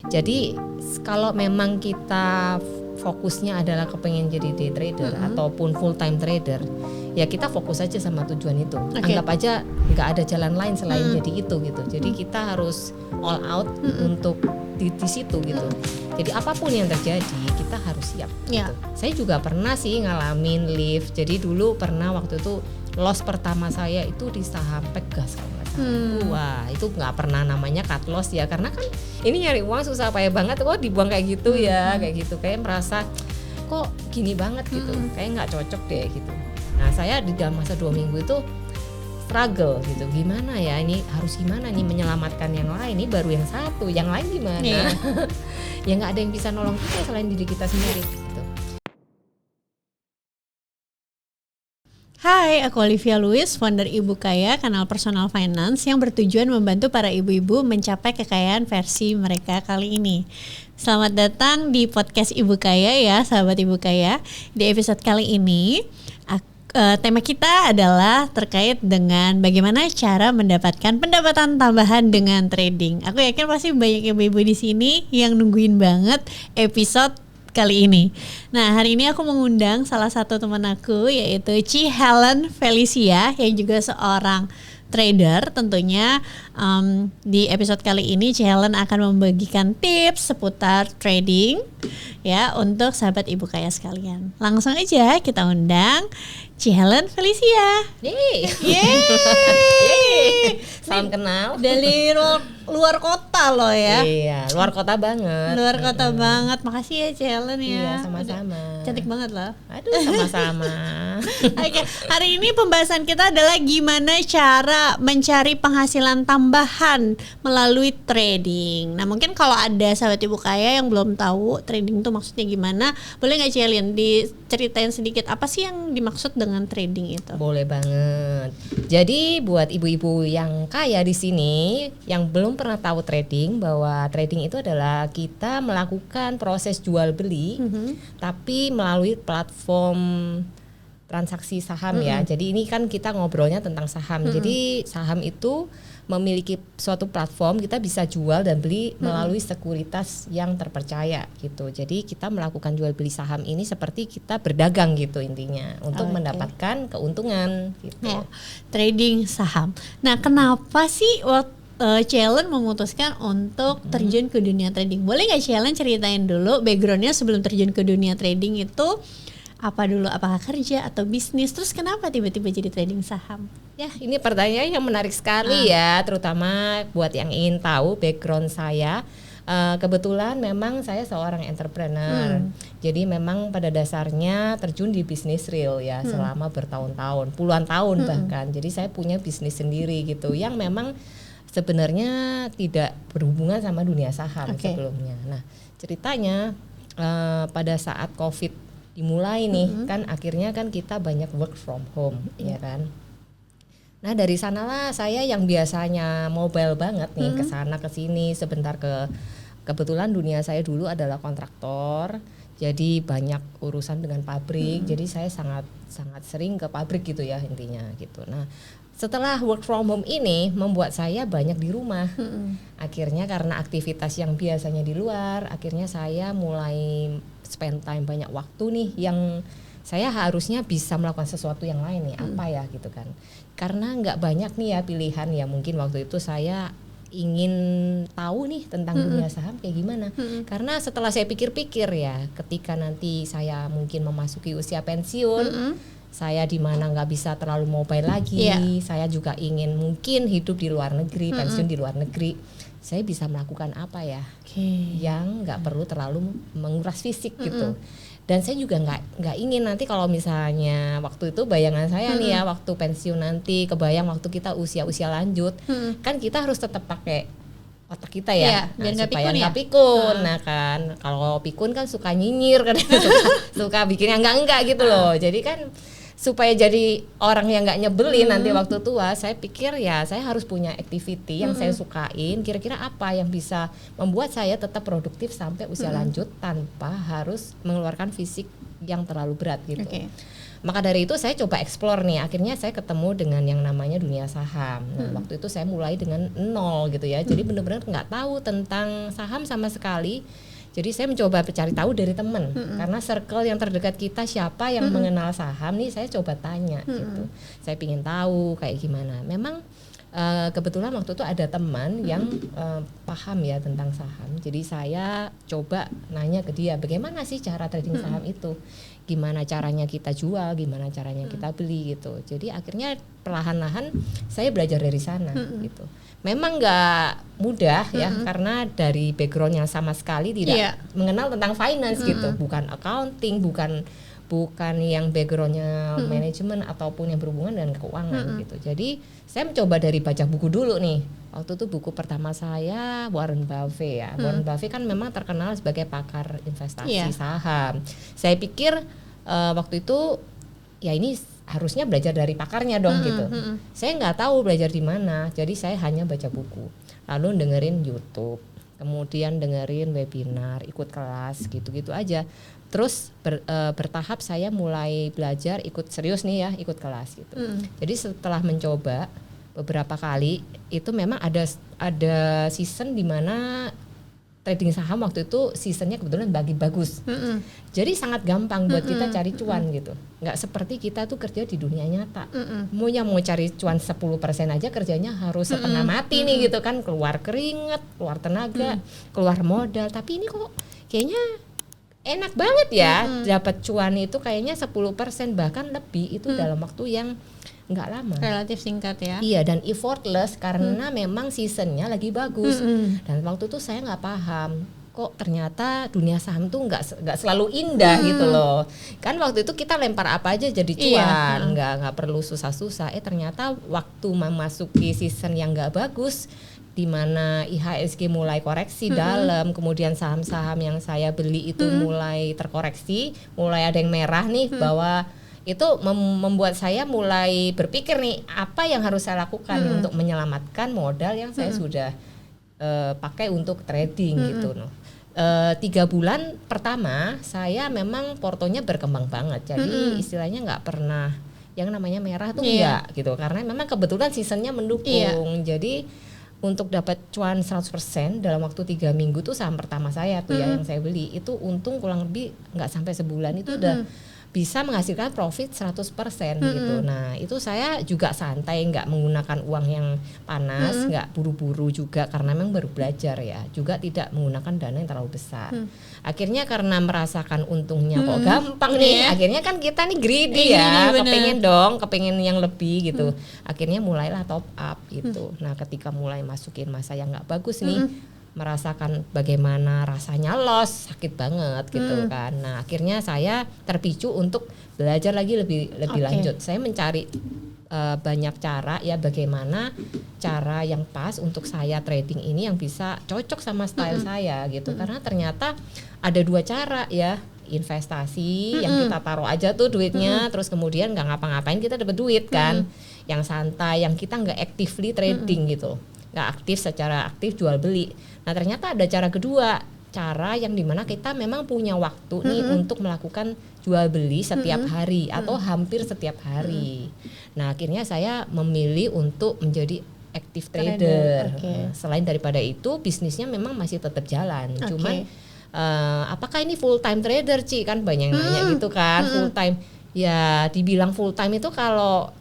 Jadi kalau memang kita fokusnya adalah kepengen jadi day trader ataupun full time trader, ya kita fokus aja sama tujuan itu. Anggap aja nggak ada jalan lain selain jadi itu gitu. Jadi kita harus all out untuk di situ gitu. Jadi apapun yang terjadi kita harus siap gitu. Saya juga pernah sih ngalamin lift. Jadi dulu pernah waktu itu loss pertama saya itu di saham Pegas kalau nggak salah. Wah itu nggak pernah namanya cut loss ya, karena kan ini nyari uang susah payah banget, kok dibuang kayak gitu ya, kayak gitu, kayak merasa kok gini banget gitu, kayak nggak cocok deh gitu. Nah saya di dalam masa 2 minggu itu struggle gitu, gimana ya ini harus gimana nih menyelamatkan yang lain, ini baru yang satu, yang lain gimana? Ya nggak ada yang bisa nolong kita selain diri kita sendiri gitu. Hai, aku Olivia Louis, founder Ibu Kaya, kanal personal finance yang bertujuan membantu para ibu-ibu mencapai kekayaan versi mereka kali ini. Selamat datang di podcast Ibu Kaya ya, sahabat Ibu Kaya. Di episode kali ini, tema kita adalah terkait dengan bagaimana cara mendapatkan pendapatan tambahan dengan trading. Aku yakin pasti banyak ibu-ibu di sini yang nungguin banget episode kali ini. Nah, hari ini aku mengundang salah satu teman aku, yaitu Ci Helen Felicia yang juga seorang trader. Tentunya di episode kali ini Ci Helen akan membagikan tips seputar trading ya untuk sahabat Ibu Kaya sekalian. Langsung aja kita undang Ci Helen Felicia. Yeay. Salam kenal. Dari luar kota loh ya. Iya, luar kota banget. Luar kota banget. Makasih ya Ci Helen ya. Iya, sama-sama. Cantik banget loh. Aduh, sama-sama. Oke, hari ini pembahasan kita adalah gimana cara mencari penghasilan tambahan melalui trading. Nah, mungkin kalau ada sahabat Ibu Kaya yang belum tahu trading itu maksudnya gimana, boleh nggak Ci Helen diceritain sedikit apa sih yang dimaksud dengan trading itu? Boleh banget. Jadi buat ibu-ibu yang kaya di sini yang belum pernah tahu trading, bahwa trading itu adalah kita melakukan proses jual beli tapi melalui platform transaksi saham ya. Jadi ini kan kita ngobrolnya tentang saham. Jadi saham itu memiliki suatu platform, kita bisa jual dan beli melalui sekuritas yang terpercaya gitu. Jadi kita melakukan jual beli saham ini seperti kita berdagang gitu intinya, untuk mendapatkan keuntungan gitu. Ya, trading saham. Nah, kenapa sih Ci Helen memutuskan untuk terjun ke dunia trading? Boleh nggak Ci Helen ceritain dulu backgroundnya sebelum terjun ke dunia trading itu apa dulu, apakah kerja atau bisnis, terus kenapa tiba-tiba jadi trading saham? Ya, ini pertanyaan yang menarik sekali ya, terutama buat yang ingin tahu background saya. Kebetulan memang saya seorang entrepreneur, jadi memang pada dasarnya terjun di bisnis real ya selama bertahun-tahun, puluhan tahun bahkan. Jadi saya punya bisnis sendiri gitu, yang memang sebenarnya tidak berhubungan sama dunia saham sebelumnya. Nah, ceritanya pada saat COVID dimulai nih, kan akhirnya kan kita banyak work from home ya kan. Nah dari sanalah saya yang biasanya mobile banget nih, kesana kesini sebentar, kebetulan dunia saya dulu adalah kontraktor, jadi banyak urusan dengan pabrik, jadi saya sangat sering ke pabrik gitu ya intinya gitu. Nah setelah work from home ini membuat saya banyak di rumah. Akhirnya karena aktivitas yang biasanya di luar, akhirnya saya mulai spend time banyak waktu nih, yang saya harusnya bisa melakukan sesuatu yang lain nih, apa ya gitu kan. Karena nggak banyak nih ya pilihan ya, mungkin waktu itu saya ingin tahu nih tentang dunia saham kayak gimana. Karena setelah saya pikir-pikir ya, ketika nanti saya mungkin memasuki usia pensiun, saya di mana nggak bisa terlalu mobile lagi, saya juga ingin mungkin hidup di luar negeri, pensiun di luar negeri. Saya bisa melakukan apa ya yang nggak perlu terlalu menguras fisik gitu. Dan saya juga nggak ingin nanti kalau misalnya waktu itu bayangan saya nih ya, waktu pensiun nanti, kebayang waktu kita usia lanjut, kan kita harus tetap pakai otak kita ya, biar supaya pikun nggak pikun. Nah kan kalau pikun kan suka nyinyir kan, suka bikin yang enggak gitu loh. Jadi kan supaya jadi orang yang nggak nyebelin nanti waktu tua, saya pikir ya saya harus punya activity yang saya sukain. Kira-kira apa yang bisa membuat saya tetap produktif sampai usia lanjut tanpa harus mengeluarkan fisik yang terlalu berat gitu. Maka dari itu saya coba explore nih, akhirnya saya ketemu dengan yang namanya dunia saham. Nah, waktu itu saya mulai dengan nol gitu ya, jadi benar-benar nggak tahu tentang saham sama sekali. Jadi saya mencoba cari tahu dari teman, karena circle yang terdekat kita siapa yang mengenal saham nih, saya coba tanya gitu. Saya ingin tahu kayak gimana. Memang kebetulan waktu itu ada teman yang paham ya tentang saham. Jadi saya coba nanya ke dia, bagaimana sih cara trading saham itu? Gimana caranya kita jual, gimana caranya kita beli gitu. Jadi akhirnya perlahan-lahan saya belajar dari sana gitu. Memang nggak mudah ya, karena dari background yang sama sekali tidak mengenal tentang finance gitu, bukan accounting, bukan yang backgroundnya manajemen ataupun yang berhubungan dengan keuangan gitu. Jadi saya mencoba dari baca buku dulu nih. Waktu itu buku pertama saya Warren Buffett ya. Warren Buffett kan memang terkenal sebagai pakar investasi saham. Saya pikir waktu itu ya ini harusnya belajar dari pakarnya dong gitu. Saya nggak tahu belajar di mana. Jadi saya hanya baca buku, lalu dengerin YouTube, kemudian dengerin webinar, ikut kelas gitu-gitu aja. Terus bertahap saya mulai belajar, ikut serius nih ya, ikut kelas gitu. Jadi setelah mencoba beberapa kali, itu memang ada season di mana trading saham waktu itu seasonnya kebetulan bagus. Jadi sangat gampang buat kita cari cuan gitu. Nggak seperti kita tuh kerja di dunia nyata. Mau cari cuan 10% aja kerjanya harus setengah mati nih gitu kan, keluar keringat, keluar tenaga, keluar modal. Tapi ini kok kayaknya enak banget ya, dapat cuan itu kayaknya 10% bahkan lebih itu dalam waktu yang nggak lama, relatif singkat ya. Iya, dan effortless karena memang seasonnya lagi bagus. Dan waktu itu saya nggak paham kok ternyata dunia saham tuh nggak selalu indah gitu loh. Kan waktu itu kita lempar apa aja jadi cuan, nggak perlu susah-susah. Ternyata waktu memasuki season yang nggak bagus, di mana IHSG mulai koreksi dalam, kemudian saham-saham yang saya beli itu mulai terkoreksi, mulai ada yang merah nih, bahwa itu membuat saya mulai berpikir nih, apa yang harus saya lakukan untuk menyelamatkan modal yang saya sudah pakai untuk trading gitu. 3 bulan pertama saya memang portonya berkembang banget, jadi istilahnya nggak pernah yang namanya merah tuh enggak gitu, karena memang kebetulan seasonnya mendukung. Jadi untuk dapat cuan 100% dalam waktu 3 minggu tuh saham pertama saya tuh ya yang saya beli itu untung kurang lebih nggak sampai sebulan itu udah bisa menghasilkan profit 100% gitu. Nah itu saya juga santai, nggak menggunakan uang yang panas, nggak buru-buru juga karena memang baru belajar ya, juga tidak menggunakan dana yang terlalu besar. Akhirnya karena merasakan untungnya kok gampang nih, akhirnya kan kita nih greedy ya, kepengen yang lebih gitu. Akhirnya mulailah top up gitu. Nah ketika mulai masukin masa yang nggak bagus nih, merasakan bagaimana rasanya loss, sakit banget gitu kan. Nah akhirnya saya terpicu untuk belajar lagi lebih lanjut. Saya mencari banyak cara ya, bagaimana cara yang pas untuk saya trading ini yang bisa cocok sama style saya gitu. Karena ternyata ada 2 cara ya, investasi yang kita taruh aja tuh duitnya, terus kemudian nggak ngapa-ngapain kita dapat duit kan. Yang santai, yang kita nggak actively trading gitu, nggak aktif secara aktif jual beli. Nah ternyata ada cara kedua, cara yang dimana kita memang punya waktu nih untuk melakukan jual beli setiap hari atau hampir setiap hari. Nah akhirnya saya memilih untuk menjadi active trader. Selain daripada itu bisnisnya memang masih tetap jalan, cuman apakah ini full time trader Ci, kan banyak nanya gitu kan. Full time ya, dibilang full time itu kalau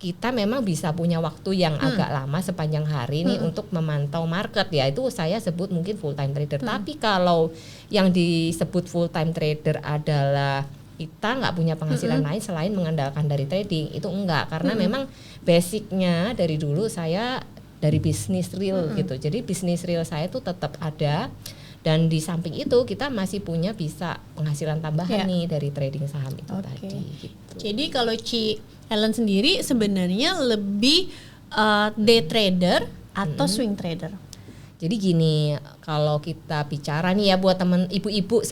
kita memang bisa punya waktu yang agak lama sepanjang hari nih untuk memantau market ya, itu saya sebut mungkin full time trader. Tapi kalau yang disebut full time trader adalah kita nggak punya penghasilan lain selain mengandalkan dari trading, itu enggak, karena memang basicnya dari dulu saya dari bisnis real gitu. Jadi bisnis real saya tuh tetap ada, dan di samping itu kita masih punya bisa penghasilan tambahan nih dari trading saham itu tadi gitu. Jadi kalau Ci Helen sendiri sebenarnya lebih day trader atau swing trader? Jadi gini, kalau kita bicara nih ya buat teman ibu-ibu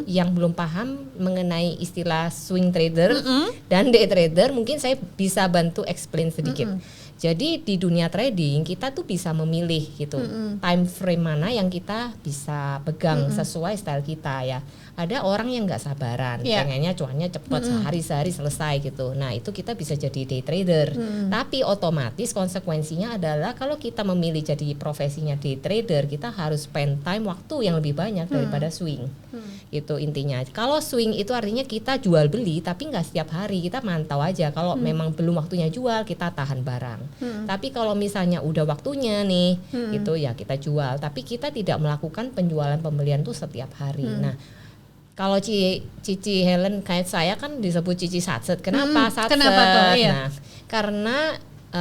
yang belum paham mengenai istilah swing trader dan day trader, mungkin saya bisa bantu explain sedikit. Jadi di dunia trading kita tuh bisa memilih gitu time frame mana yang kita bisa pegang sesuai style kita ya. Ada orang yang nggak sabaran, pengennya cuannya cepet sehari selesai gitu. Nah itu kita bisa jadi day trader. Tapi otomatis konsekuensinya adalah kalau kita memilih jadi profesinya day trader, kita harus spend time waktu yang lebih banyak daripada swing. Itu intinya. Kalau swing itu artinya kita jual beli, tapi nggak setiap hari, kita mantau aja. Kalau memang belum waktunya jual, kita tahan barang. Tapi kalau misalnya udah waktunya nih, itu ya kita jual. Tapi kita tidak melakukan penjualan pembelian tuh setiap hari. Nah kalau Cici Helen kayak saya kan disebut Cici Satset. Kenapa Satset? Kenapa tuh? Iya. Nah, karena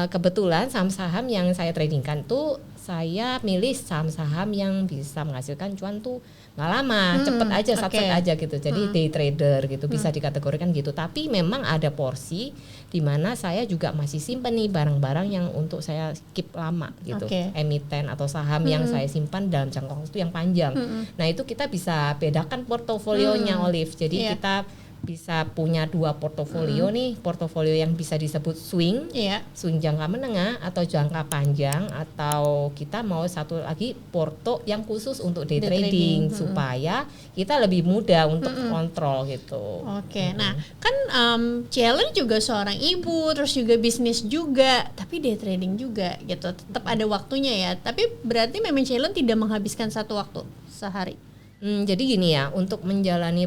kebetulan saham-saham yang saya tradingkan tuh saya milih saham-saham yang bisa menghasilkan cuan tuh nggak lama, cepet aja, satset aja gitu. Jadi day trader gitu, bisa dikategorikan gitu. Tapi memang ada porsi di mana saya juga masih simpan nih barang-barang yang untuk saya keep lama gitu, emiten atau saham yang saya simpan dalam jangka waktu yang panjang. Nah itu kita bisa bedakan portofolionya, Olive. Jadi kita bisa punya 2 portofolio nih, portofolio yang bisa disebut swing, swing jangka menengah atau jangka panjang, atau kita mau satu lagi porto yang khusus untuk day trading supaya kita lebih mudah untuk kontrol gitu. Nah kan Cielen juga seorang ibu, terus juga bisnis juga, tapi day trading juga gitu, tetap ada waktunya ya. Tapi berarti memang Cielen tidak menghabiskan satu waktu sehari. Jadi gini ya, untuk menjalani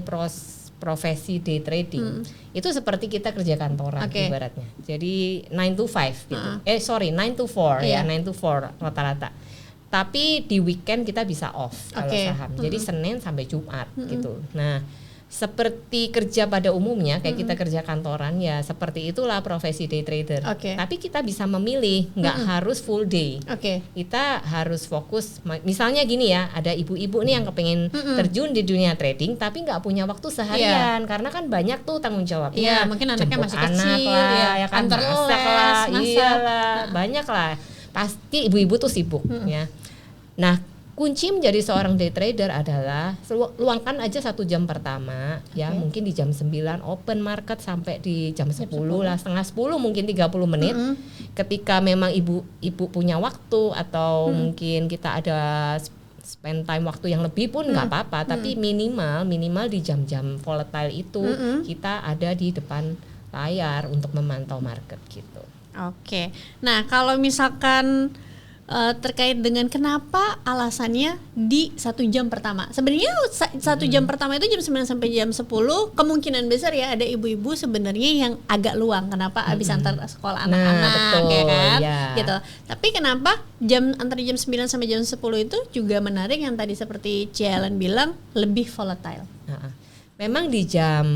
profesi day trading itu seperti kita kerja kantoran ibaratnya. Jadi 9 to 5 gitu. 9 to 4 ya, 9 to 4 rata-rata. Tapi di weekend kita bisa off kalau saham. Jadi Senin sampai Jumat gitu. Nah, seperti kerja pada umumnya kayak kita kerja kantoran ya, seperti itulah profesi day trader. Tapi kita bisa memilih, nggak harus full day. Kita harus fokus. Misalnya gini ya, ada ibu-ibu nih yang kepengen terjun di dunia trading tapi nggak punya waktu seharian karena kan banyak tuh tanggung jawabnya. Mungkin anaknya masih kecil, ya kan, masak lah, iyalah, banyak lah. Pasti ibu-ibu tuh sibuk ya. Nah, kunci menjadi seorang day trader adalah luangkan aja 1 jam pertama ya, mungkin di jam 9 open market sampai di jam 10 lah, setengah 10 mungkin 30 menit. Ketika memang ibu punya waktu atau mungkin kita ada spend time waktu yang lebih pun nggak apa-apa, tapi minimal di jam-jam volatile itu kita ada di depan layar untuk memantau market gitu. Nah kalau misalkan terkait dengan kenapa alasannya di 1 jam pertama. Sebenarnya 1 jam pertama itu jam 9 sampai jam 10 kemungkinan besar ya ada ibu-ibu sebenarnya yang agak luang. Kenapa habis antar sekolah anak-anak ya kan? Gitu. Tapi kenapa antara jam 9 sampai jam 10 itu juga menarik yang tadi seperti Cielen bilang lebih volatile. Memang di jam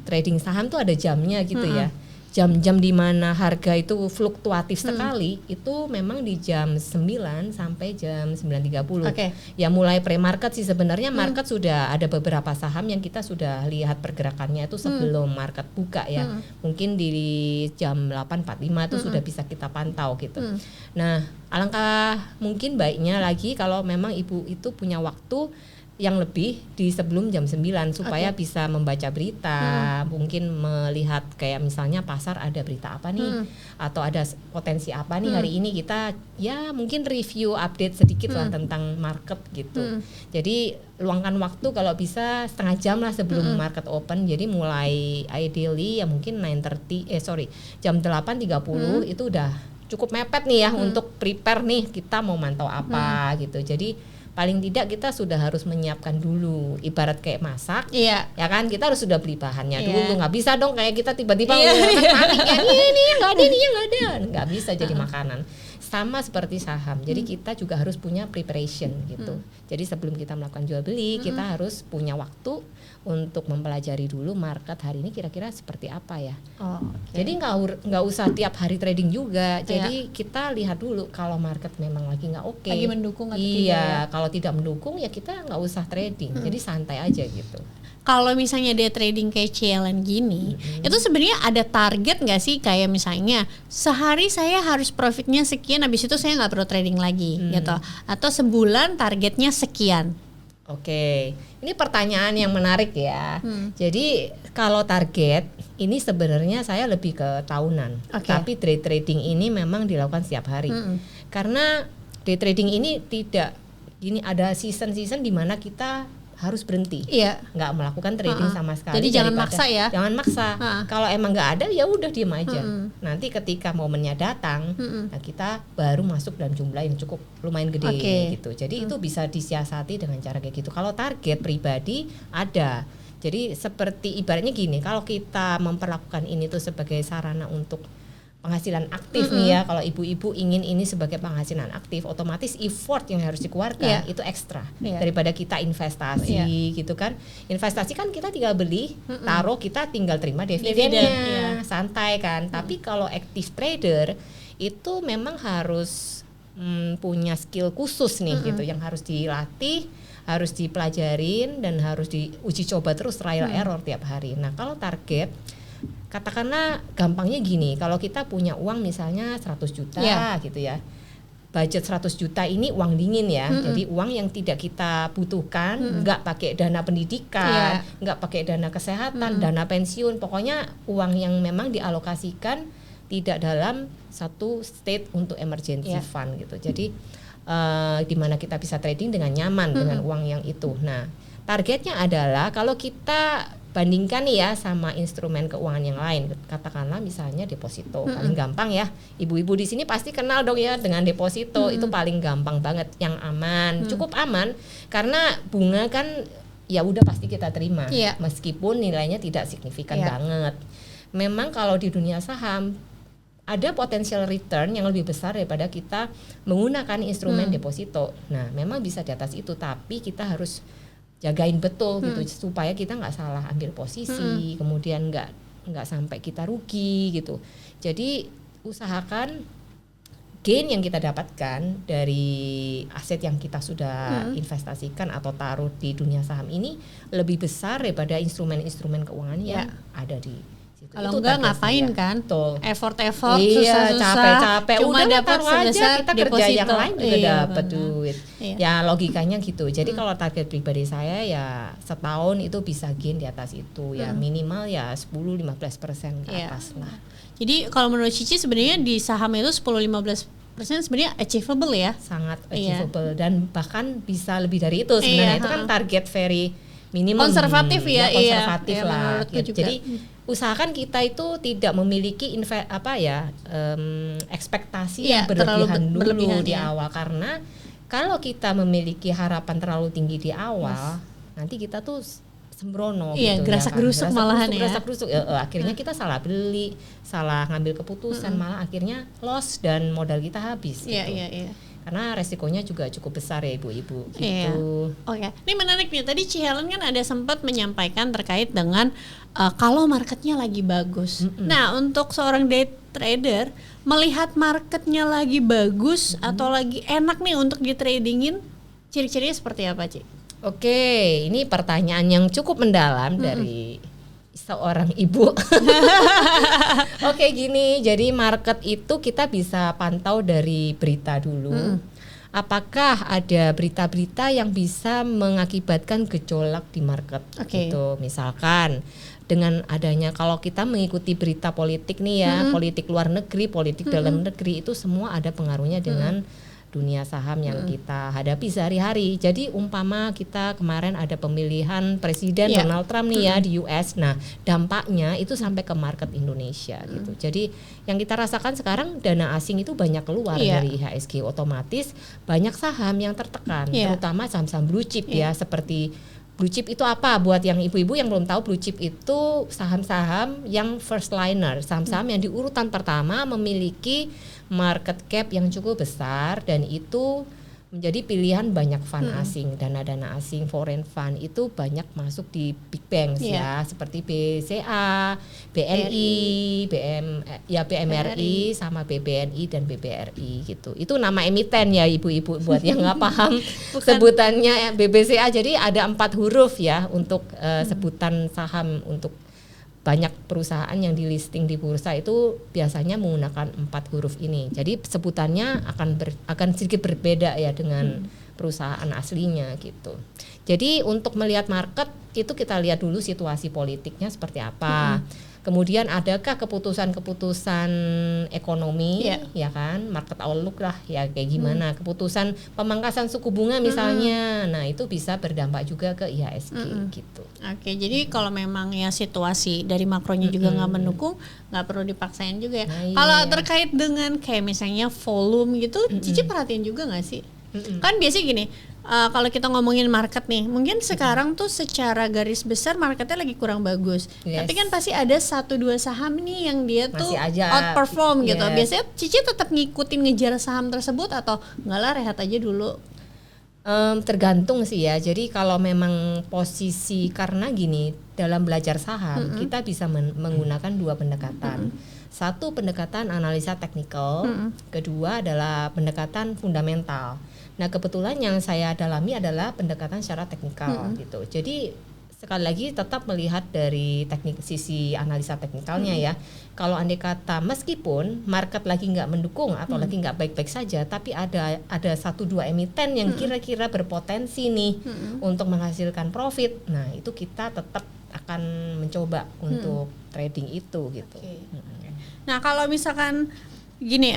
trading saham tuh ada jamnya gitu ya. Jam-jam di mana harga itu fluktuatif sekali itu memang di jam 9 sampai jam 9.30. Ya mulai pre-market sih sebenarnya market sudah ada beberapa saham yang kita sudah lihat pergerakannya itu sebelum market buka ya. Mungkin di jam 8.45 itu sudah bisa kita pantau gitu. Nah, alangkah mungkin baiknya lagi kalau memang ibu itu punya waktu yang lebih di sebelum jam 9 supaya bisa membaca berita, mungkin melihat kayak misalnya pasar ada berita apa nih atau ada potensi apa nih hari ini, kita ya mungkin review update sedikit lah tentang market gitu. Jadi luangkan waktu kalau bisa setengah jam lah sebelum market open. Jadi mulai ideally ya mungkin jam 8.30 itu udah cukup mepet nih ya untuk prepare nih kita mau mantau apa gitu. Jadi paling tidak kita sudah harus menyiapkan dulu, ibarat kayak masak, ya kan, kita harus sudah beli bahannya dulu, nggak bisa dong kayak kita tiba-tiba panik ya, ini nggak ada, nggak bisa jadi makanan. Sama seperti saham, jadi kita juga harus punya preparation gitu. Jadi sebelum kita melakukan jual beli, kita harus punya waktu untuk mempelajari dulu market hari ini kira-kira seperti apa ya. Jadi nggak usah tiap hari trading juga. Jadi kita lihat dulu kalau market memang lagi nggak oke, lagi mendukung atau tidak ya? Kalau tidak mendukung ya kita nggak usah trading. Jadi santai aja gitu. Kalau misalnya day trading kayak Cielen gini, itu sebenarnya ada target nggak sih? Kayak misalnya sehari saya harus profitnya sekian, habis itu saya nggak perlu trading lagi gitu. Atau sebulan targetnya sekian. Oke, ini pertanyaan yang menarik ya. Jadi kalau target ini sebenarnya saya lebih ke tahunan. Tapi day trading ini memang dilakukan setiap hari. Karena day trading ini tidak, ini ada season-season di mana kita harus berhenti, nggak melakukan trading sama sekali. Jadi jangan maksa ya. Jangan maksa. Kalau emang nggak ada ya udah diam aja. Nanti ketika momennya datang, nah kita baru masuk dalam jumlah yang cukup lumayan gede gitu. Jadi itu bisa disiasati dengan cara kayak gitu. Kalau target pribadi ada. Jadi seperti ibaratnya gini, kalau kita memperlakukan ini tuh sebagai sarana untuk penghasilan aktif nih ya, kalau ibu-ibu ingin ini sebagai penghasilan aktif, otomatis effort yang harus dikeluarkan itu ekstra daripada kita investasi gitu kan. Investasi kan kita tinggal beli, taruh, kita tinggal terima dividennya, santai kan. Tapi kalau active trader itu memang harus punya skill khusus nih gitu, yang harus dilatih, harus dipelajarin, dan harus diuji coba terus, trial error tiap hari. Nah kalau target, katakanlah gampangnya gini, kalau kita punya uang misalnya 100 juta gitu ya, budget 100 juta ini uang dingin ya, jadi uang yang tidak kita butuhkan, nggak pakai dana pendidikan, nggak pakai dana kesehatan, dana pensiun, pokoknya uang yang memang dialokasikan tidak dalam satu state untuk emergency fund gitu. Jadi di mana kita bisa trading dengan nyaman dengan uang yang itu. Nah targetnya adalah kalau kita bandingkan nih ya sama instrumen keuangan yang lain, katakanlah misalnya deposito, paling gampang ya, ibu-ibu di sini pasti kenal dong ya dengan deposito. Itu paling gampang banget, yang aman, cukup aman, karena bunga kan ya udah pasti kita terima, meskipun nilainya tidak signifikan banget. Memang kalau di dunia saham ada potensial return yang lebih besar daripada kita menggunakan instrumen deposito. Nah memang bisa di atas itu, tapi kita harus jagain betul gitu, supaya kita nggak salah ambil posisi, kemudian nggak sampai kita rugi gitu. Jadi usahakan gain yang kita dapatkan dari aset yang kita sudah investasikan atau taruh di dunia saham ini lebih besar daripada instrumen-instrumen keuangan yang ada di situ. Kalau enggak ngapain kan? Effort-effort, iya, susah-susah, capek-capek, cuma dapat aja, kita kerja yang lain juga dapat benar. duit. Ya logikanya gitu. Jadi kalau target pribadi saya ya setahun itu bisa gain di atas itu, ya minimal ya 10-15% ke atas lah. Jadi kalau menurut Cici sebenarnya di saham itu 10-15% sebenarnya achievable ya? Sangat achievable, dan bahkan bisa lebih dari itu sebenarnya. Itu kan target very minimum, konservatif ya, konservatif lah. Juga. Jadi usahakan kita itu tidak memiliki ekspektasi yang berlebihan di awal, karena kalau kita memiliki harapan terlalu tinggi di awal, nanti kita tuh sembrono gitu, gerasak-gerusuk malahan ya. Gerasak-gerusuk, akhirnya kita salah beli, salah ngambil keputusan, malah akhirnya loss dan modal kita habis gitu. Karena resikonya juga cukup besar ya ibu-ibu gitu. Ini menarik nih, tadi Ci Helen kan ada sempat menyampaikan terkait dengan kalau marketnya lagi bagus. Nah untuk seorang day trader melihat marketnya lagi bagus atau lagi enak nih untuk di tradingin, ciri-cirinya seperti apa Ci? Oke, ini pertanyaan yang cukup mendalam dari seorang ibu. Oke, gini, jadi market itu kita bisa pantau dari berita dulu. Apakah ada berita-berita yang bisa mengakibatkan gejolak di market gitu. Misalkan dengan adanya, kalau kita mengikuti berita politik nih ya, politik luar negeri, politik dalam negeri, itu semua ada pengaruhnya dengan dunia saham yang kita hadapi sehari-hari. Jadi umpama kita kemarin ada pemilihan presiden Donald Trump nih ya di US. Nah, dampaknya itu sampai ke market Indonesia gitu. Jadi yang kita rasakan sekarang, dana asing itu banyak keluar dari IHSG, otomatis banyak saham yang tertekan, terutama saham-saham blue chip ya. Seperti blue chip itu apa? Buat yang ibu-ibu yang belum tahu, blue chip itu saham-saham yang first liner, saham-saham yang di urutan pertama memiliki market cap yang cukup besar, dan itu menjadi pilihan banyak fund asing, dana-dana asing, foreign fund itu banyak masuk di big banks ya, seperti BCA, BNI, BMRI sama BBNI dan BBRI gitu. Itu nama emiten ya ibu-ibu, buat yang nggak paham sebutannya BBCA. Jadi ada 4 huruf ya untuk sebutan saham. Untuk banyak perusahaan yang di listing di bursa itu biasanya menggunakan 4 huruf ini. Jadi sebutannya akan sedikit berbeda ya dengan perusahaan aslinya gitu. Jadi untuk melihat market itu kita lihat dulu situasi politiknya seperti apa. Kemudian adakah keputusan-keputusan ekonomi, ya kan, market outlook lah, ya kayak gimana, keputusan pemangkasan suku bunga misalnya, nah itu bisa berdampak juga ke IHSG gitu. Oke, jadi kalau memang ya situasi dari makronya juga nggak mendukung, nggak perlu dipaksain juga ya. Kalau terkait dengan kayak misalnya volume gitu, Cici perhatiin juga nggak sih? Kan biasanya gini. Kalau kita ngomongin market nih, mungkin sekarang tuh secara garis besar marketnya lagi kurang bagus. Tapi kan pasti ada 1-2 saham nih yang dia tuh outperform gitu. Biasanya Cici tetap ngikutin ngejar saham tersebut atau enggak lah, rehat aja dulu? Tergantung sih ya. Jadi kalau memang posisi, karena gini, dalam belajar saham kita bisa menggunakan 2 pendekatan. Satu pendekatan analisa teknikal, kedua adalah pendekatan fundamental. Nah kebetulan yang saya dalami adalah pendekatan secara teknikal gitu. Jadi sekali lagi tetap melihat dari sisi analisa teknikalnya ya. Kalau andai kata meskipun market lagi nggak mendukung atau lagi nggak baik-baik saja, tapi ada 1-2 emiten yang kira-kira berpotensi nih untuk menghasilkan profit. Nah itu kita tetap akan mencoba untuk trading itu gitu. Nah kalau misalkan gini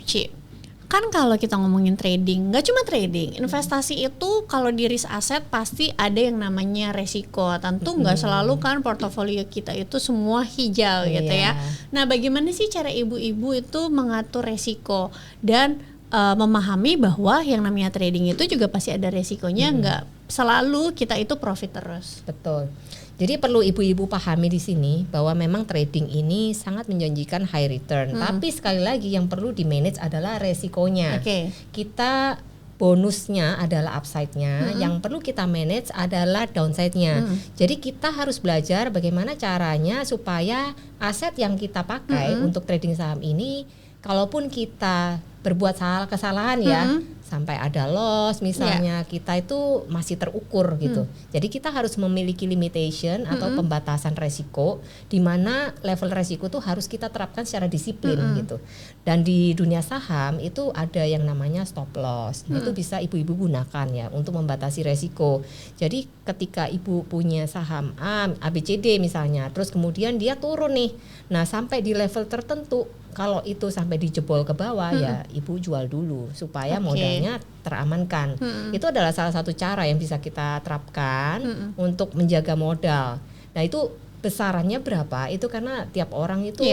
Ci, kan kalau kita ngomongin trading, nggak cuma trading, investasi itu kalau di risk aset pasti ada yang namanya resiko. Tentu nggak selalu kan portofolio kita itu semua hijau gitu ya. Nah bagaimana sih cara ibu-ibu itu mengatur resiko dan memahami bahwa yang namanya trading itu juga pasti ada resikonya, nggak selalu kita itu profit terus. Betul. Jadi perlu ibu-ibu pahami di sini bahwa memang trading ini sangat menjanjikan high return. Tapi sekali lagi yang perlu di manage adalah resikonya. Kita bonusnya adalah upside-nya, yang perlu kita manage adalah downside-nya. Jadi kita harus belajar bagaimana caranya supaya aset yang kita pakai untuk trading saham ini, kalaupun kita berbuat kesalahan ya, sampai ada loss misalnya, kita itu masih terukur gitu. Jadi kita harus memiliki limitation atau pembatasan resiko, di mana level resiko tuh harus kita terapkan secara disiplin gitu. Dan di dunia saham itu ada yang namanya stop loss. Itu bisa ibu-ibu gunakan ya untuk membatasi resiko. Jadi ketika ibu punya saham ABCD misalnya, terus kemudian dia turun nih, nah sampai di level tertentu, kalau itu sampai dijebol ke bawah ya ibu jual dulu supaya modalnya teramankan. Itu adalah salah satu cara yang bisa kita terapkan untuk menjaga modal. Nah itu besarannya berapa? Itu karena tiap orang itu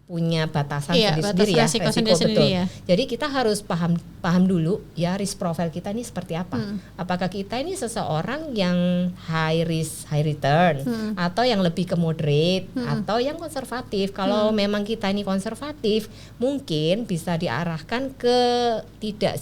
punya batasan sendiri-sendiri ya, resiko betul. Ya. Jadi kita harus paham dulu ya risk profile kita ini seperti apa. Apakah kita ini seseorang yang high risk high return atau yang lebih ke moderate atau yang konservatif. Kalau memang kita ini konservatif, mungkin bisa diarahkan ke tidak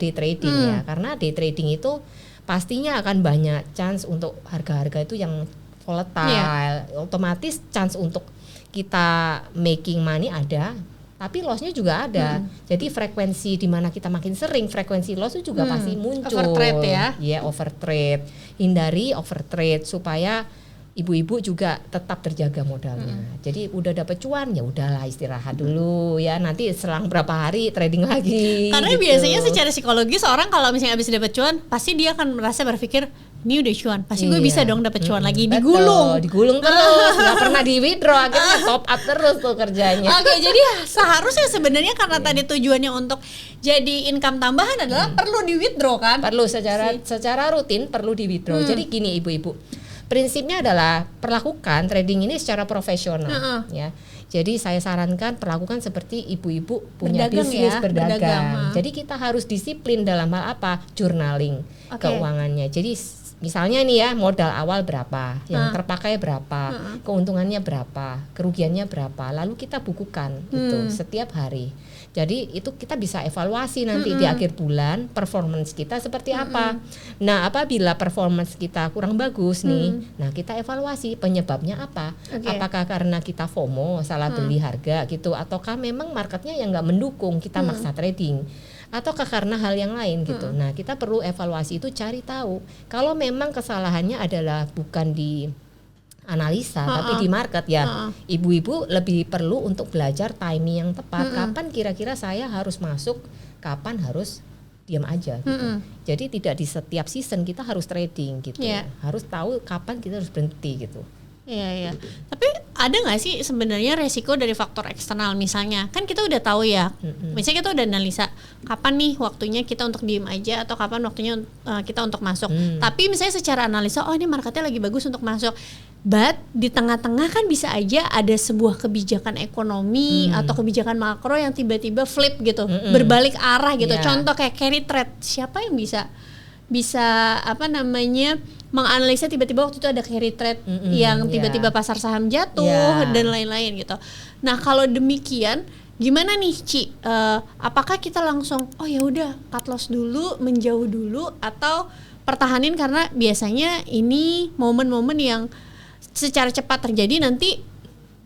day trading ya. Karena day trading itu pastinya akan banyak chance untuk harga-harga itu yang volatile. Otomatis chance untuk kita making money ada, tapi lossnya juga ada. Jadi frekuensi di mana kita makin sering, frekuensi loss itu juga pasti muncul. Overtrade ya? Ya, overtrade. Hindari overtrade supaya ibu-ibu juga tetap terjaga modalnya. Jadi udah dapet cuan ya udahlah istirahat dulu ya. Nanti selang berapa hari trading lagi. Karena gitu. Biasanya secara psikologis orang kalau misalnya habis dapet cuan, pasti dia akan merasa berpikir ini udah cuan, pasti gue bisa dong dapet cuan lagi. Digulung terus, nggak pernah di withdraw, akhirnya top up terus tuh kerjanya. Oke, jadi seharusnya sebenarnya karena tadi tujuannya untuk jadi income tambahan adalah perlu di withdraw kan? Perlu secara rutin perlu di withdraw. Jadi gini ibu-ibu, prinsipnya adalah perlakukan trading ini secara profesional ya. Jadi saya sarankan perlakukan seperti ibu-ibu punya bisnis berdagang. Jadi kita harus disiplin dalam hal apa? Journaling keuangannya. Jadi misalnya nih ya, modal awal berapa, yang terpakai berapa, keuntungannya berapa, kerugiannya berapa, lalu kita bukukan itu setiap hari. Jadi itu kita bisa evaluasi nanti di akhir bulan performance kita seperti apa. Nah apabila performance kita kurang bagus nih, nah kita evaluasi penyebabnya apa. Apakah karena kita FOMO, salah beli harga gitu, ataukah memang marketnya yang nggak mendukung kita maksa trading, ataukah karena hal yang lain gitu. Nah kita perlu evaluasi itu, cari tahu. Kalau memang kesalahannya adalah bukan di analisa tapi di market ya, ibu-ibu lebih perlu untuk belajar timing yang tepat. Kapan kira-kira saya harus masuk, kapan harus diam aja gitu. Jadi tidak di setiap season kita harus trading gitu. Harus tahu kapan kita harus berhenti gitu. Iya. Tapi ada nggak sih sebenarnya resiko dari faktor eksternal, misalnya kan kita udah tahu ya, misalnya kita udah analisa kapan nih waktunya kita untuk diem aja atau kapan waktunya kita untuk masuk. Tapi misalnya secara analisa, oh ini marketnya lagi bagus untuk masuk. But di tengah-tengah kan bisa aja ada sebuah kebijakan ekonomi atau kebijakan makro yang tiba-tiba flip gitu, berbalik arah gitu. Contoh kayak carry trade, siapa yang bisa menganalisa tiba-tiba waktu itu ada carry trade yang tiba-tiba pasar saham jatuh dan lain-lain gitu. Nah kalau demikian gimana nih Ci? Apakah kita langsung oh ya udah cut loss dulu, menjauh dulu, atau pertahanin karena biasanya ini momen-momen yang secara cepat terjadi nanti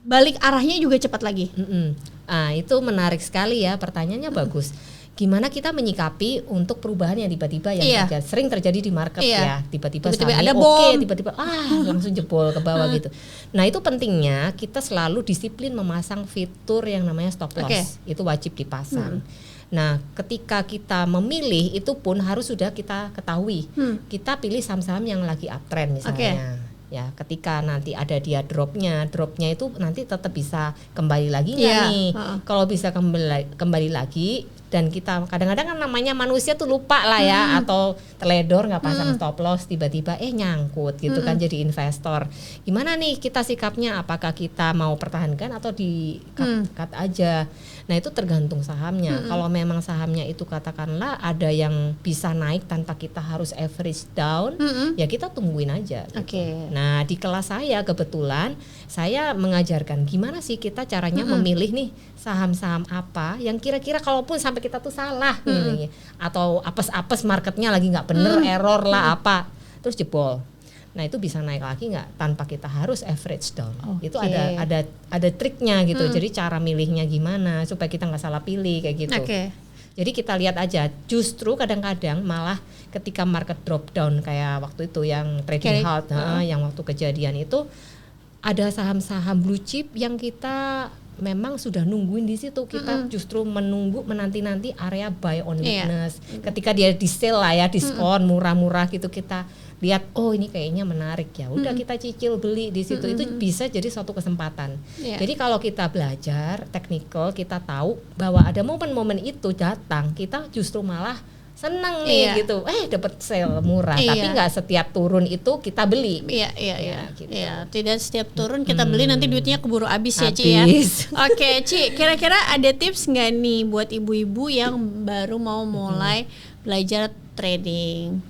balik arahnya juga cepat lagi. Itu menarik sekali ya, pertanyaannya bagus. Gimana kita menyikapi untuk perubahan yang tiba-tiba yang sering terjadi di market ya, tiba-tiba ada bom, tiba-tiba langsung jebol ke bawah gitu. Nah itu pentingnya kita selalu disiplin memasang fitur yang namanya stop loss, itu wajib dipasang. Nah ketika kita memilih itu pun harus sudah kita ketahui, kita pilih saham-saham yang lagi uptrend misalnya. Ya, ketika nanti ada dia dropnya itu nanti tetap bisa kembali lagi nggak nih? Kalau bisa kembali lagi, dan kita kadang-kadang kan namanya manusia tuh lupa lah ya, atau teledor nggak pasang stop loss, tiba-tiba nyangkut gitu kan jadi investor. Gimana nih kita sikapnya? Apakah kita mau pertahankan atau di cut aja? Nah itu tergantung sahamnya. Kalau memang sahamnya itu katakanlah ada yang bisa naik tanpa kita harus average down, ya kita tungguin aja. Gitu. Nah di kelas saya kebetulan saya mengajarkan gimana sih kita caranya memilih nih saham-saham apa yang kira-kira kalaupun sampai kita tuh salah nih, atau apes-apes marketnya lagi nggak bener, error lah apa, terus jebol. Nah itu bisa naik lagi nggak tanpa kita harus average down. Itu ada triknya gitu. Jadi cara milihnya gimana supaya kita nggak salah pilih kayak gitu. Jadi kita lihat aja. Justru kadang-kadang malah ketika market drop down kayak waktu itu yang trading halt, yang waktu kejadian itu ada saham-saham blue chip yang kita memang sudah nungguin di situ, kita justru menanti area buy on weakness. Ketika dia di sale lah ya, diskon murah-murah gitu, kita lihat oh ini kayaknya menarik ya, udah kita cicil beli di situ. Itu bisa jadi suatu kesempatan. Jadi kalau kita belajar technical, kita tahu bahwa ada momen-momen itu datang, kita justru malah senang nih gitu, dapat sale murah, tapi nggak setiap turun itu kita beli. Gitu. Tidak setiap turun kita beli, nanti duitnya keburu habis ya Ci ya. Oke Ci, kira-kira ada tips nggak nih buat ibu-ibu yang baru mau mulai belajar trading?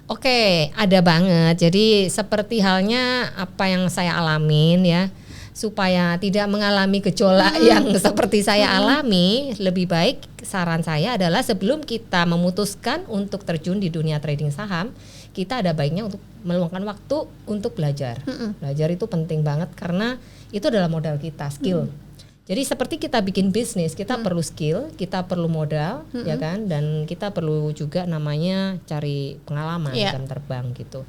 Oke, ada banget. Jadi seperti halnya apa yang saya alamin ya, supaya tidak mengalami gejolak yang seperti saya alami, lebih baik saran saya adalah sebelum kita memutuskan untuk terjun di dunia trading saham, kita ada baiknya untuk meluangkan waktu untuk belajar. Belajar itu penting banget karena itu adalah modal kita, skill. Jadi seperti kita bikin bisnis, kita perlu skill, kita perlu modal, ya kan, dan kita perlu juga namanya cari pengalaman jam terbang gitu.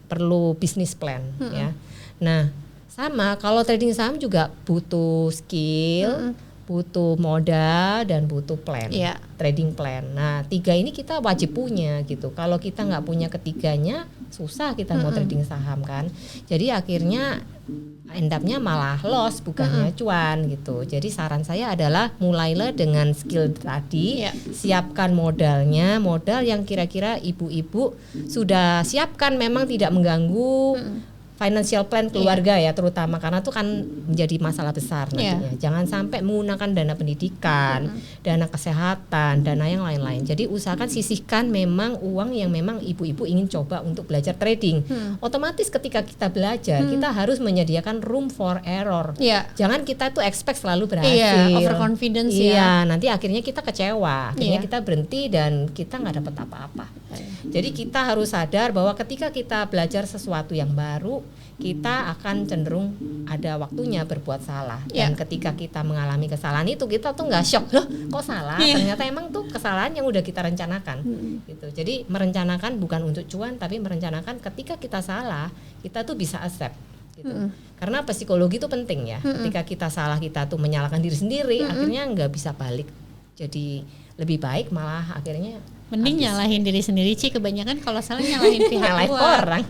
Perlu business plan, ya. Nah, sama kalau trading saham juga butuh skill, butuh modal, dan butuh plan, trading plan. Nah 3 ini kita wajib punya gitu. Kalau kita nggak punya ketiganya, susah kita mau trading saham kan. Jadi akhirnya end up-nya malah loss bukannya cuan gitu. Jadi saran saya adalah mulailah dengan skill tadi, siapkan modalnya, modal yang kira-kira ibu-ibu sudah siapkan, memang tidak mengganggu financial plan keluarga ya, terutama karena itu kan menjadi masalah besar nantinya. Jangan sampai menggunakan dana pendidikan, dana kesehatan, dana yang lain-lain. Jadi usahakan sisihkan memang uang yang memang ibu-ibu ingin coba untuk belajar trading. Otomatis ketika kita belajar, kita harus menyediakan room for error. Jangan kita tuh expect selalu berhasil. Overconfidence nanti akhirnya kita kecewa, akhirnya kita berhenti dan kita nggak dapat apa-apa. Jadi kita harus sadar bahwa ketika kita belajar sesuatu yang baru, kita akan cenderung ada waktunya berbuat salah. Dan ketika kita mengalami kesalahan itu, kita tuh nggak shock, loh kok salah? Ternyata emang tuh kesalahan yang udah kita rencanakan. Gitu. Jadi merencanakan bukan untuk cuan, tapi merencanakan ketika kita salah, kita tuh bisa accept. Gitu. Karena psikologi itu penting ya. Ketika kita salah, kita tuh menyalahkan diri sendiri, akhirnya nggak bisa balik. Jadi lebih baik malah akhirnya Mending nyalahin diri sendiri, Ci. Kebanyakan kalau salah nyalahin pihak Nyalahin luar. orang.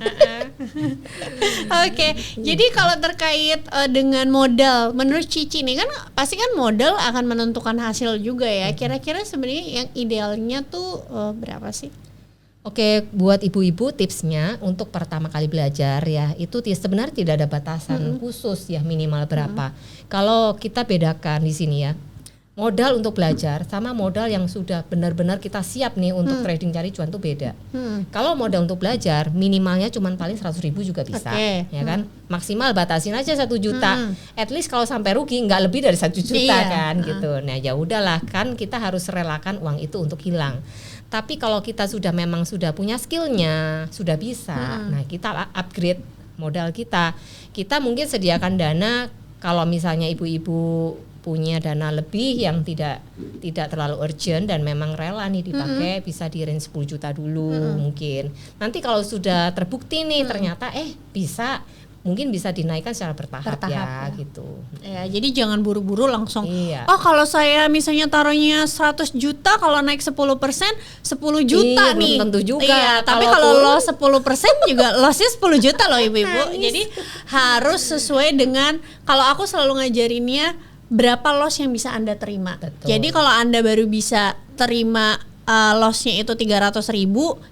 Oke, jadi kalau terkait dengan modal, menurut Cici nih kan pasti kan modal akan menentukan hasil juga ya. Kira-kira sebenarnya yang idealnya tuh berapa sih? Oke, buat ibu-ibu tipsnya untuk pertama kali belajar ya, itu sebenarnya tidak ada batasan khusus ya, minimal berapa. Kalau kita bedakan di sini ya, modal untuk belajar sama modal yang sudah benar-benar kita siap nih untuk trading cari cuan tuh beda. Kalau modal untuk belajar minimalnya cuman paling 100.000 juga bisa, ya kan? Maksimal batasin aja 1 juta. At least kalau sampai rugi nggak lebih dari 1 juta kan gitu. Nah ya udahlah, kan kita harus relakan uang itu untuk hilang. Tapi kalau kita memang sudah punya skillnya, sudah bisa, nah kita upgrade modal kita. Kita mungkin sediakan dana kalau misalnya ibu-ibu punya dana lebih yang tidak terlalu urgent dan memang rela nih dipakai, bisa di range 10 juta dulu mungkin. Nanti kalau sudah terbukti nih ternyata bisa, mungkin bisa dinaikkan secara bertahap ya gitu. Ya, jadi jangan buru-buru langsung. Iya. Oh, kalau saya misalnya taruhnya 100 juta, kalau naik 10% 10 juta nih. Belum tentu juga. Iya, tapi kalau loss 10% juga lossnya 10 juta loh ibu-ibu. Jadi harus sesuai dengan, kalau aku selalu ngajarinnya berapa loss yang bisa Anda terima. Betul. Jadi kalau Anda baru bisa terima lossnya itu 300.000,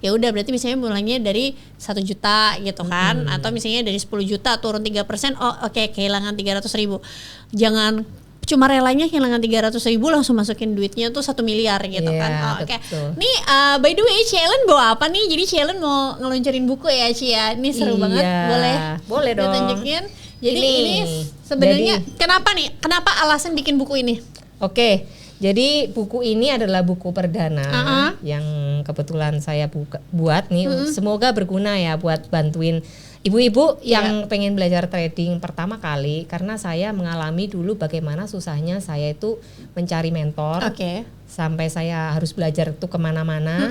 ya udah berarti misalnya mulainya dari 1 juta gitu kan, atau misalnya dari 10 juta turun 3%, oke, kehilangan 300.000. Jangan cuma relanya kehilangan 300.000 langsung masukin duitnya tuh 1 miliar gitu kan. Oke. Nih by the way, Cielen bawa apa nih? Jadi Cielen mau ngeluncurin buku ya, Ci ya. Ini seru banget, boleh dong ditunjukin. Jadi ini sebenarnya kenapa nih? Kenapa alasan bikin buku ini? Oke. Jadi buku ini adalah buku perdana yang kebetulan saya buat nih. Semoga berguna ya buat bantuin ibu-ibu yang pengen belajar trading pertama kali, karena saya mengalami dulu bagaimana susahnya saya itu mencari mentor. Sampai saya harus belajar tuh kemana-mana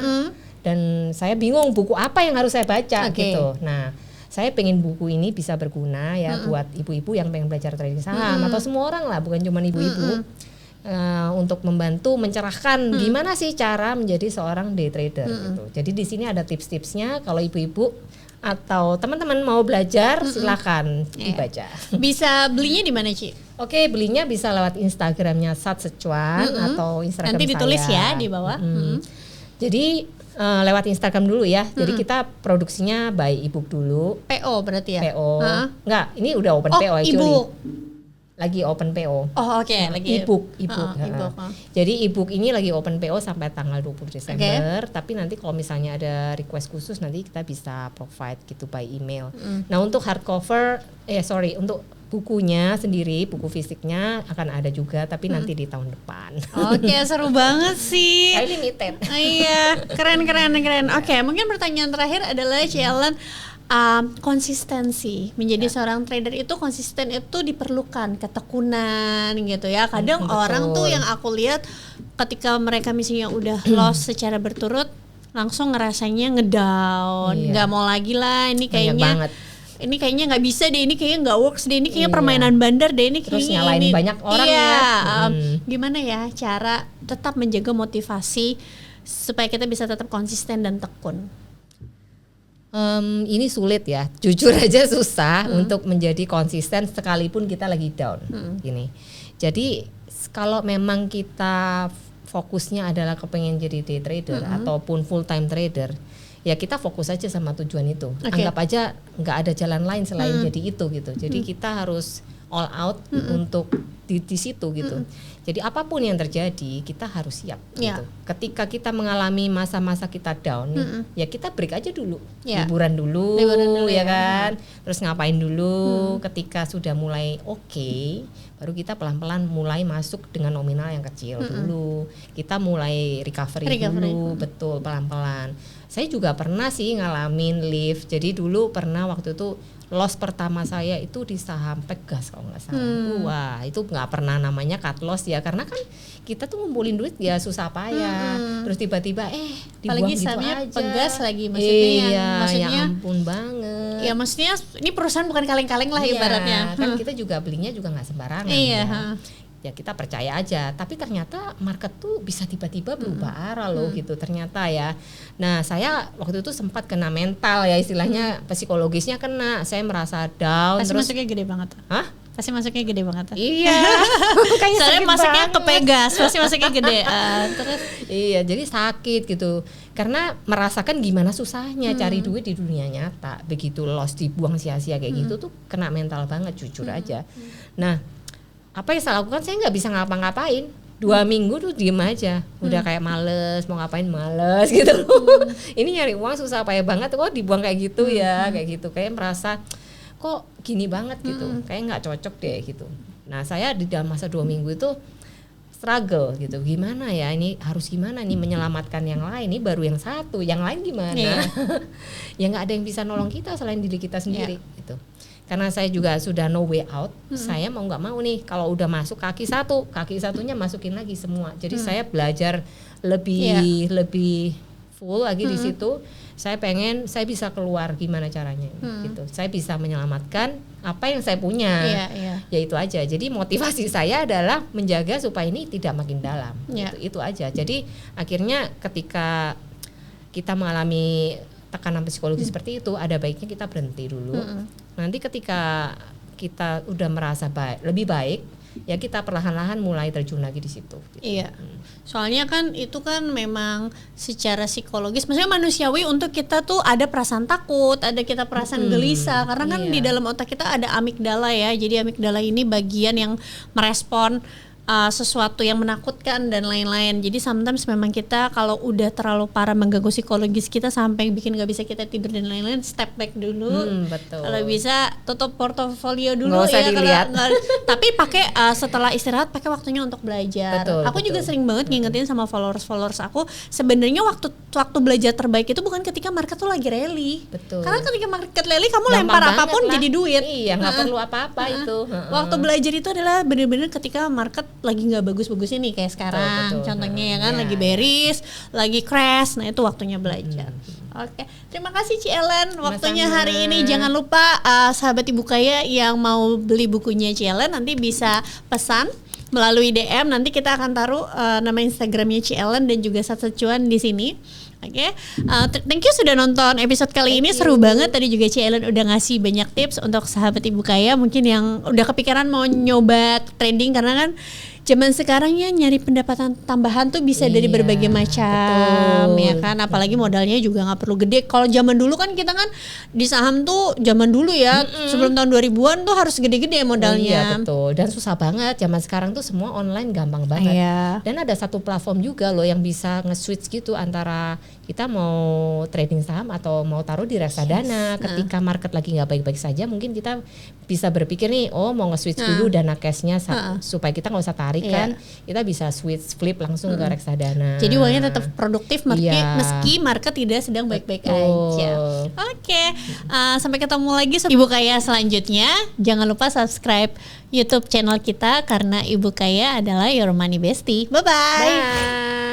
dan saya bingung buku apa yang harus saya baca gitu. Nah, saya pengen buku ini bisa berguna ya buat ibu-ibu yang pengen belajar trading saham atau semua orang lah, bukan cuma ibu-ibu. Untuk membantu mencerahkan gimana sih cara menjadi seorang day trader gitu. Jadi di sini ada tips-tipsnya, kalau ibu-ibu atau teman-teman mau belajar silakan dibaca. Bisa belinya di mana, Ci? Oke, belinya bisa lewat Instagramnya Sat Secuan atau Instagram nanti ditulis saya. Ya di bawah. Jadi lewat Instagram dulu ya. Jadi kita produksinya by ebook dulu. PO berarti ya? PO. Enggak, ini udah open PO actually. Ebook. Lagi open PO. Lagi ebook. Jadi ebook ini lagi open PO sampai tanggal 20 Desember. Tapi nanti kalau misalnya ada request khusus nanti kita bisa provide gitu by email. Nah, untuk hardcover untuk bukunya sendiri, buku fisiknya akan ada juga, tapi nanti di tahun depan. Oke, seru banget sih. Limited. Iya, keren. Oke, mungkin pertanyaan terakhir adalah Cielen, konsistensi menjadi seorang trader itu konsisten itu diperlukan, ketekunan gitu ya. Kadang orang tuh yang aku lihat ketika mereka misalnya udah loss secara berturut langsung ngerasanya ngedown, nggak mau lagi lah, ini kayaknya nggak bisa deh, ini kayaknya nggak works deh, ini kayaknya permainan bandar deh, ini terus kayaknya nyalain banyak orang ya. Gimana ya cara tetap menjaga motivasi supaya kita bisa tetap konsisten dan tekun? Ini sulit ya, jujur aja susah untuk menjadi konsisten sekalipun kita lagi down. Gini, jadi kalau memang kita fokusnya adalah kepengen jadi day trader ataupun full time trader, ya kita fokus aja sama tujuan itu. Anggap aja nggak ada jalan lain selain jadi itu gitu. Jadi kita harus all out untuk di situ gitu. Jadi apapun yang terjadi kita harus siap gitu. Ketika kita mengalami masa-masa kita down ya kita break aja dulu. Liburan dulu ya kan. Terus ngapain dulu, ketika sudah mulai oke, baru kita pelan-pelan mulai masuk dengan nominal yang kecil dulu. Kita mulai recovery dulu, betul, pelan-pelan. Saya juga pernah sih ngalamin lift. Jadi dulu pernah waktu itu loss pertama saya itu di saham Pegas kalau nggak salah. Wah, itu nggak pernah namanya cut loss ya, karena kan kita tuh ngumpulin duit ya susah payah. Terus tiba-tiba dibuang gitu aja. Pegas lagi maksudnya. Ya ampun banget. Ya maksudnya ini perusahaan bukan kaleng-kaleng lah ibaratnya. Kan kita juga belinya juga nggak sembarangan. Iya. Ya. ya kita percaya aja. Tapi ternyata market tuh bisa tiba-tiba berubah arah loh gitu ternyata ya. Nah saya waktu itu sempat kena mental ya istilahnya, psikologisnya kena. Saya merasa down. Pasti terus masuknya gede banget. Hah? Pasti masuknya gede banget. Iya. Kayak Soalnya sakit masuknya banget. ke Pegas, pasti masuknya gede. Terus Iya, jadi sakit gitu. Karena merasakan gimana susahnya cari duit di dunia nyata. Begitu loss, dibuang sia-sia kayak gitu tuh kena mental banget, jujur aja. Nah, apa yang saya lakukan? Saya nggak bisa ngapa-ngapain. 2 minggu tuh diem aja. Udah kayak males, mau ngapain males gitu. Ini nyari uang susah payah banget, kok dibuang kayak gitu ya, kayak gitu. Kayak merasa kok gini banget gitu, kayak nggak cocok deh gitu. Nah saya di dalam masa 2 minggu itu struggle gitu, gimana ya ini, harus gimana nih menyelamatkan yang lain, ini baru yang satu, yang lain gimana? Ya nggak ada yang bisa nolong kita selain diri kita sendiri gitu. Karena saya juga sudah no way out, saya mau nggak mau nih kalau udah masuk kaki satunya masukin lagi semua. Jadi saya belajar lebih full lagi di situ. Saya pengen saya bisa keluar gimana caranya gitu. Saya bisa menyelamatkan apa yang saya punya. Ya itu aja. Jadi motivasi saya adalah menjaga supaya ini tidak makin dalam. Itu aja. Jadi akhirnya ketika kita mengalami tekanan psikologi seperti itu, ada baiknya kita berhenti dulu. Nanti ketika kita udah merasa lebih baik, ya kita perlahan-lahan mulai terjun lagi di situ. Gitu. Iya. Soalnya kan itu kan memang secara psikologis, maksudnya manusiawi untuk kita tuh ada perasaan takut, ada kita perasaan gelisah, karena kan di dalam otak kita ada amigdala ya. Jadi amigdala ini bagian yang merespon sesuatu yang menakutkan dan lain-lain. Jadi sometimes memang kita kalau udah terlalu parah mengganggu psikologis kita sampai bikin nggak bisa kita tidur dan lain-lain, step back dulu. Betul. Kalau bisa tutup portofolio dulu nggak usah ya. Dilihat. Tapi pakai setelah istirahat pakai waktunya untuk belajar. Aku juga sering banget ngingetin sama followers aku, sebenarnya waktu belajar terbaik itu bukan ketika market tuh lagi rally. Betul. Karena ketika market rally kamu lempar apapun jadi duit. Iya, nggak perlu apa-apa itu. Waktu belajar itu adalah benar-benar ketika market lagi nggak bagus-bagusnya nih kayak sekarang. Betul. Contohnya ya kan lagi bearish, lagi crash. Nah itu waktunya belajar. Oke, terima kasih Ci Ellen waktunya hari ini. Jangan lupa sahabat Ibu Kaya yang mau beli bukunya Ci Ellen nanti bisa pesan melalui DM. Nanti kita akan taruh nama Instagramnya Ci Ellen dan juga Satset Cuan di sini. Oke, thank you sudah nonton episode kali ini. Seru banget. Tadi juga Ci Ellen udah ngasih banyak tips untuk sahabat Ibu Kaya mungkin yang udah kepikiran mau nyoba trading, karena kan zaman sekarang ya nyari pendapatan tambahan tuh bisa dari berbagai macam, ya kan, apalagi modalnya juga nggak perlu gede. Kalau zaman dulu kan kita kan di saham tuh zaman dulu ya, sebelum tahun 2000-an tuh harus gede-gede modalnya. Iya betul, dan susah banget. Zaman sekarang tuh semua online gampang banget. Dan ada satu platform juga loh yang bisa nge-switch gitu antara kita mau trading saham atau mau taruh di reksadana. Ketika market lagi nggak baik-baik saja, mungkin kita bisa berpikir nih, oh mau nge-switch dulu dana cashnya supaya kita nggak usah tarik kan, kita bisa switch flip langsung ke reksadana. Jadi uangnya tetap produktif meski market tidak sedang baik-baik aja. Oke, sampai ketemu lagi Ibu Kaya selanjutnya. Jangan lupa subscribe YouTube channel kita karena Ibu Kaya adalah your money bestie. Bye-bye. Bye.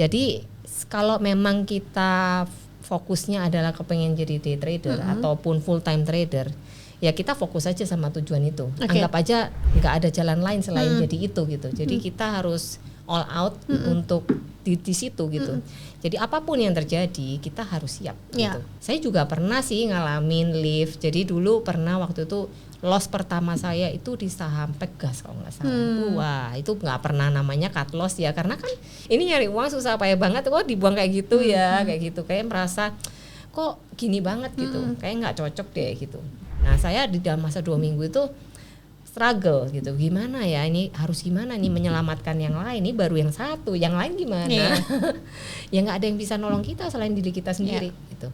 Jadi kalau memang kita fokusnya adalah kepengen jadi day trader ataupun full time trader, ya kita fokus aja sama tujuan itu. Anggap aja nggak ada jalan lain selain jadi itu gitu. Jadi kita harus all out untuk di situ gitu. Jadi apapun yang terjadi kita harus siap gitu. Saya juga pernah sih ngalamin lift. Jadi dulu pernah waktu itu loss pertama saya itu di saham Pegas kalau nggak salah. Wah itu nggak pernah namanya cut loss ya, karena kan ini nyari uang susah payah banget. Kok dibuang kayak gitu ya, kayak gitu. Kayak merasa kok gini banget gitu, kayak nggak cocok deh gitu. Nah saya di dalam masa 2 minggu itu struggle gitu, gimana ya ini harus gimana nih menyelamatkan yang lain, ini baru yang satu, yang lain gimana? Ya nggak ada yang bisa nolong kita selain diri kita sendiri gitu.